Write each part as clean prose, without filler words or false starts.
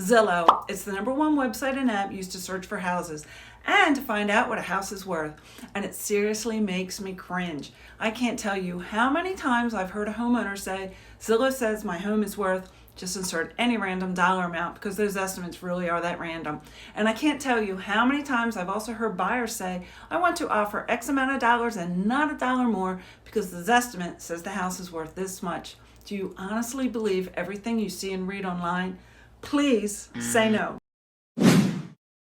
Zillow. It's the #1 website and app used to search for houses and to find out what a house is worth. And it seriously makes me cringe. I can't tell you how many times I've heard a homeowner say, Zillow says my home is worth, just insert any random dollar amount because those estimates really are that random. And I can't tell you how many times I've also heard buyers say, I want to offer X amount of dollars and not a dollar more because this estimate says the house is worth this much. Do you honestly believe everything you see and read online? Please say no.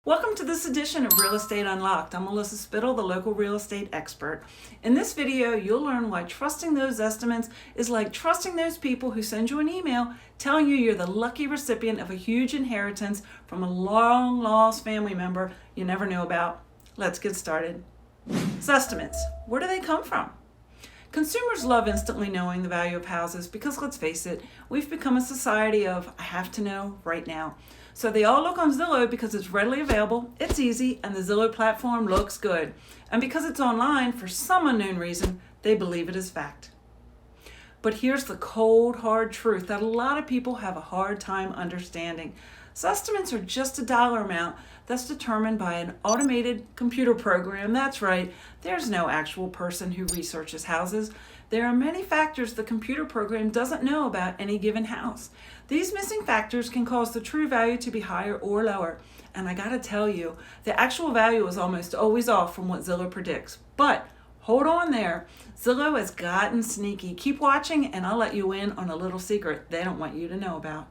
Welcome to this edition of Real Estate Unlocked. I'm Melissa Spittle, the local real estate expert. In this video, you'll learn why trusting those estimates is like trusting those people who send you an email telling you you're the lucky recipient of a huge inheritance from a long-lost family member you never knew about. Let's get started. Estimates. Where do they come from? Consumers love instantly knowing the value of houses because, let's face it, we've become a society of I have to know right now. So they all look on Zillow because it's readily available, it's easy, and the Zillow platform looks good. And because it's online, for some unknown reason, they believe it is fact. But here's the cold, hard truth that a lot of people have a hard time understanding. Estimates are just a dollar amount that's determined by an automated computer program. That's right, there's no actual person who researches houses. There are many factors the computer program doesn't know about any given house. These missing factors can cause the true value to be higher or lower. And I gotta tell you, the actual value is almost always off from what Zillow predicts. But hold on there. Zillow has gotten sneaky. Keep watching and I'll let you in on a little secret they don't want you to know about.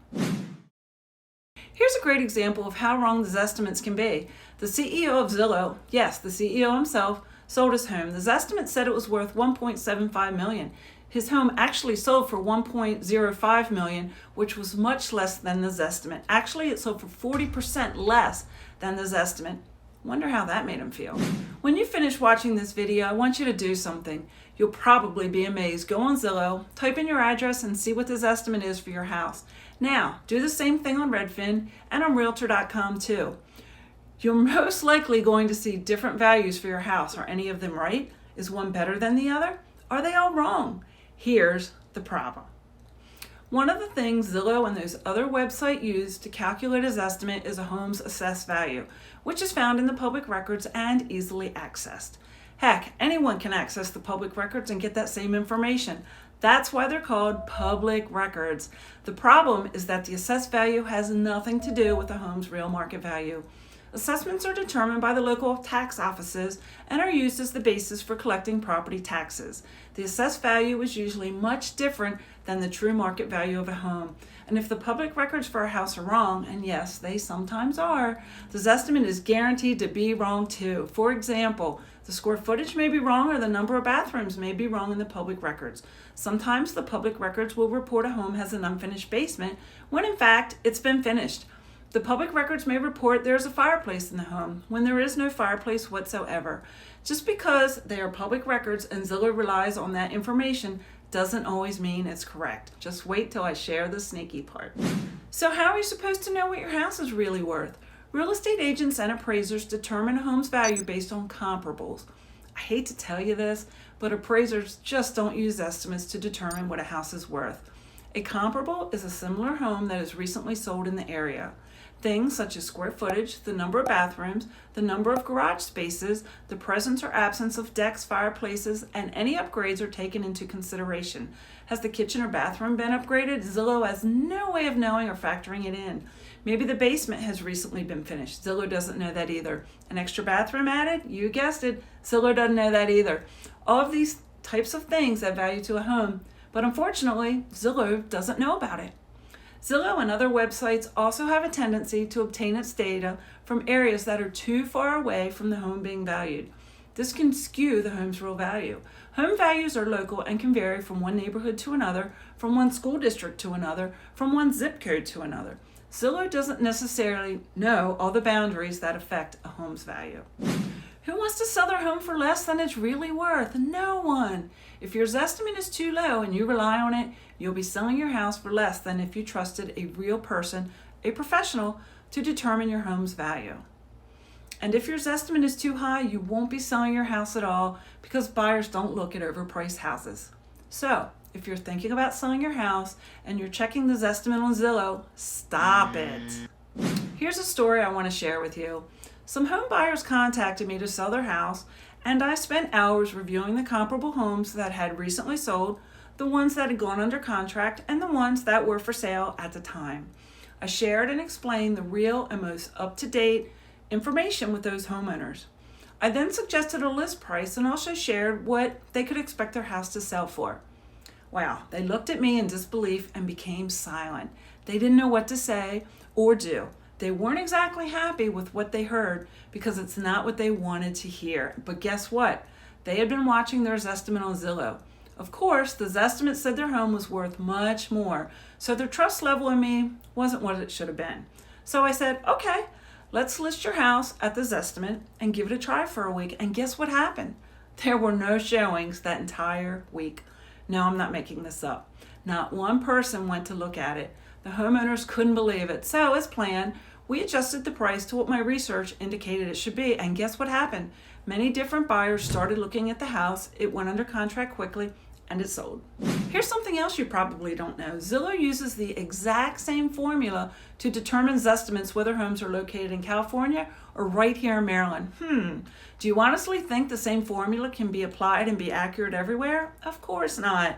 Here's a great example of how wrong these estimates can be. The CEO of Zillow, yes, the CEO himself, sold his home. The estimate said it was worth $1.75 million. His home actually sold for $1.05 million, which was much less than the estimate. Actually, it sold for 40% less than the estimate. Wonder how that made him feel. When you finish watching this video, I want you to do something. You'll probably be amazed. Go on Zillow, type in your address, and see what this estimate is for your house. Now, do the same thing on Redfin and on Realtor.com too. You're most likely going to see different values for your house. Are any of them right? Is one better than the other? Are they all wrong? Here's the problem. One of the things Zillow and those other websites use to calculate his estimate is a home's assessed value, which is found in the public records and easily accessed. Heck, anyone can access the public records and get that same information. That's why they're called public records. The problem is that the assessed value has nothing to do with the home's real market value. Assessments are determined by the local tax offices and are used as the basis for collecting property taxes. The assessed value is usually much different than the true market value of a home. And if the public records for a house are wrong, and yes, they sometimes are, this estimate is guaranteed to be wrong too. For example, the square footage may be wrong or the number of bathrooms may be wrong in the public records. Sometimes the public records will report a home has an unfinished basement when in fact it's been finished. The public records may report there's a fireplace in the home when there is no fireplace whatsoever. Just because they are public records and Zillow relies on that information doesn't always mean it's correct. Just wait till I share the sneaky part. So how are you supposed to know what your house is really worth? Real estate agents and appraisers determine a home's value based on comparables. I hate to tell you this, but appraisers just don't use estimates to determine what a house is worth. A comparable is a similar home that is recently sold in the area. Things such as square footage, the number of bathrooms, the number of garage spaces, the presence or absence of decks, fireplaces, and any upgrades are taken into consideration. Has the kitchen or bathroom been upgraded? Zillow has no way of knowing or factoring it in. Maybe the basement has recently been finished. Zillow doesn't know that either. An extra bathroom added? You guessed it. Zillow doesn't know that either. All of these types of things add value to a home, but unfortunately, Zillow doesn't know about it. Zillow and other websites also have a tendency to obtain its data from areas that are too far away from the home being valued. This can skew the home's real value. Home values are local and can vary from one neighborhood to another, from one school district to another, from one zip code to another. Zillow doesn't necessarily know all the boundaries that affect a home's value. Who wants to sell their home for less than it's really worth? No one. If your estimate is too low and you rely on it, you'll be selling your house for less than if you trusted a real person, a professional, to determine your home's value. And if your estimate is too high, you won't be selling your house at all because buyers don't look at overpriced houses. So, if you're thinking about selling your house and you're checking this estimate on Zillow, stop it. Here's a story I want to share with you. Some home buyers contacted me to sell their house, and I spent hours reviewing the comparable homes that had recently sold, the ones that had gone under contract, and the ones that were for sale at the time. I shared and explained the real and most up-to-date information with those homeowners. I then suggested a list price and also shared what they could expect their house to sell for. Wow, they looked at me in disbelief and became silent. They didn't know what to say or do. They weren't exactly happy with what they heard because it's not what they wanted to hear. But guess what? They had been watching their Zestimate on Zillow. Of course, the Zestimate said their home was worth much more, so their trust level in me wasn't what it should have been. So I said, okay, let's list your house at the Zestimate and give it a try for a week. And guess what happened? There were no showings that entire week. No, I'm not making this up. Not one person went to look at it. The homeowners couldn't believe it. So as planned, we adjusted the price to what my research indicated it should be. And guess what happened? Many different buyers started looking at the house. It went under contract quickly and it sold. Here's something else you probably don't know. Zillow uses the exact same formula to determine Zestimates whether homes are located in California or right here in Maryland. Do you honestly think the same formula can be applied and be accurate everywhere? Of course not.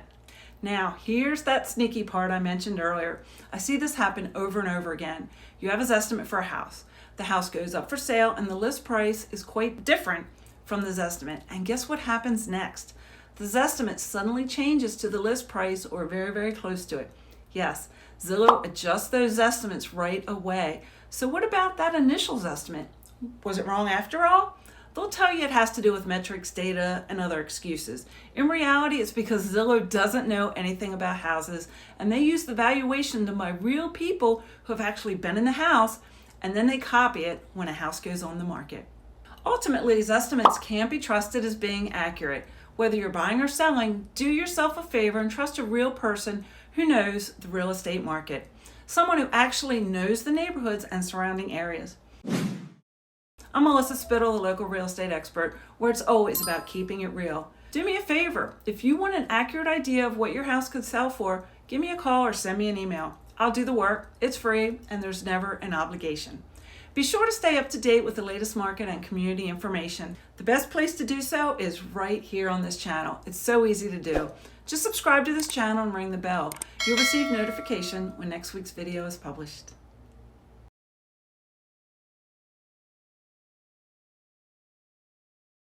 Now, here's that sneaky part I mentioned earlier. I see this happen over and over again. You have a Zestimate for a house. The house goes up for sale and the list price is quite different from the Zestimate. And guess what happens next? The Zestimate suddenly changes to the list price or very, very close to it. Yes, Zillow adjusts those estimates right away. So what about that initial Zestimate? Was it wrong after all? They'll tell you it has to do with metrics, data, and other excuses. In reality, it's because Zillow doesn't know anything about houses, and they use the valuation done by real people who have actually been in the house, and then they copy it when a house goes on the market. Ultimately, these estimates can't be trusted as being accurate. Whether you're buying or selling, do yourself a favor and trust a real person who knows the real estate market. Someone who actually knows the neighborhoods and surrounding areas. I'm Melissa Spittle, the local real estate expert, where it's always about keeping it real. Do me a favor. If you want an accurate idea of what your house could sell for, give me a call or send me an email. I'll do the work. It's free and there's never an obligation. Be sure to stay up to date with the latest market and community information. The best place to do so is right here on this channel. It's so easy to do. Just subscribe to this channel and ring the bell. You'll receive notification when next week's video is published.